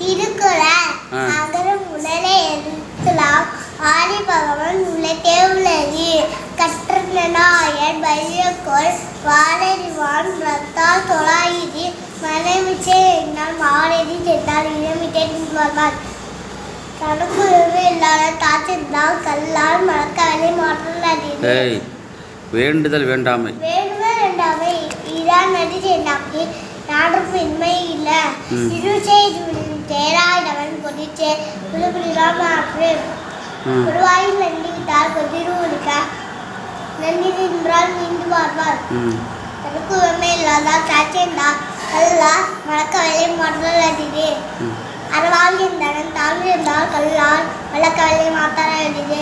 திருக்குறள் அகரம் முதலே எழுத்தெல்லாம் ஆதி பகவன் உள்ளத்தே உள்ளது. கற்றனாயன் வையக்கோள் வாழறிவான் ரத்தால் தொழாயிரி மனைவிச்சே என்னால் மாவடி சேர்த்தால் இடமிட்டே நின்றார். கணக்குறவு இல்லாத தாச்சிருந்தால் கல்லால் மறக்கவலை மாற்றலாது. வேண்டுதல் வேண்டாமை வேண்டாமை இதான் நடி சேர்ந்தாக்கி யாரும் இன்மை இல்லை. இருச்சே தேராயிடவன் பொதிச்சே புதுப்புலிராமாற்று குருவாயில் நன்றி விட்டால் கொதிருக்க நன்றி நின்றால் நீண்டு பார்ப்பார். தனக்கு உண்மை இல்லாதால் சாட்சியந்தா கல்லா மறக்க வேலை மாற்றலாது. அறவாகின்றனன் தாழ்ந்திருந்தால் கல்லால் வழக்க வேலை மாற்றாது.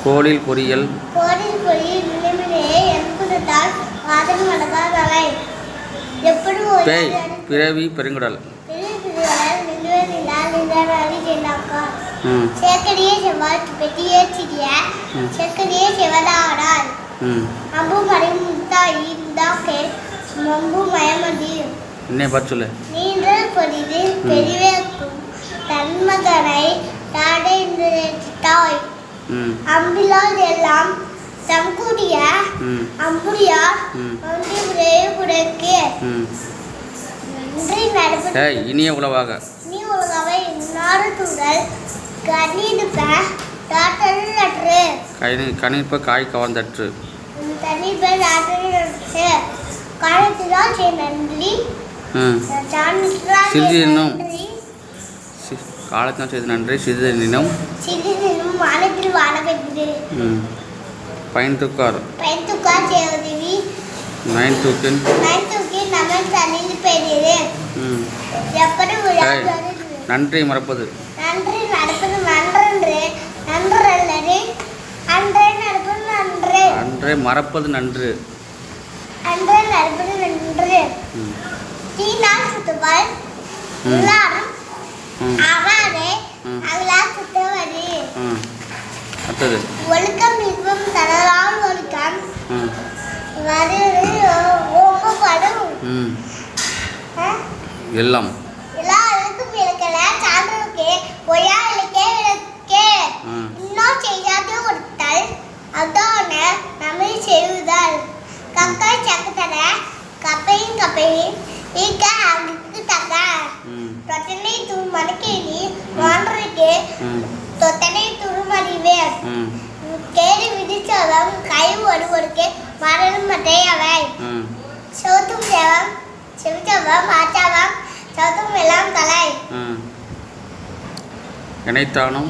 கோளில் பொறியல் நிலைமையே என்பதால் வாதம் நடக்காதலை எப்படி பிறவி பெருங்குடல் சேக்கடியே செவ்வாய் பெட்டியே சிறிய சேக்கடியே செவதாடால் அம்பு மறை முத்தாயி முந்தாக்கே மம்பு மயமதி நீண்டல் பொறிது பெரிவேக்கும் தன்மகனை தாடை தாய் அம்பிலால் எல்லாம் சம்கூடிய அம்புரியார் இனிய உலவாக கணிப்ப காய் கவர்ந்தற்று சிறிதெனும் காலத்தினால் செய்த நன்றி சிறிதெனும் வானத்தில் வானப்பெற்று பயன்துக்கார் சேவதேவி நயன்தூக்கின் நம்ம தனிந்து பெரியது. எப்படி நன்றி மறப்பது நன்றி நடப்பது நன்றன்று நன்றல்லது அன்றே நடப்பது நன்று அன்றே மறப்பது நன்று அன்றே நடப்பது நன்று. தீனால் சுத்துவாள் எல்லாரும் அவாறே அகலா சுத்தவரி. அடுத்தது ஒழுக்கம் இன்பம் தரலாம் ஒழுக்கம் ஓங்கப்படும் எல்லாம் எல்லா அழுக்கும் விளக்கல சான்றோருக்கு பொய்யா விளக்கே விளக்கே இன்னும் செய்யாது ஒருத்தல் அதான நம்மை செய்வதால் கக்கை சக்கத்தர கப்பையும் ஈக்க அங்குக்கு தக்க தொட்டனை மணக்கேணி வான்றதுக்கு தொத்தனை துருமறிவே கேடு விதிச்சவம் கை ஒருவருக்கு மரணம் மற்றையவை சோத்தும் சேவம் செவிச்சவம் ஆச்சாவம் சோத்தும் எல்லாம் கலை இணைத்தானும்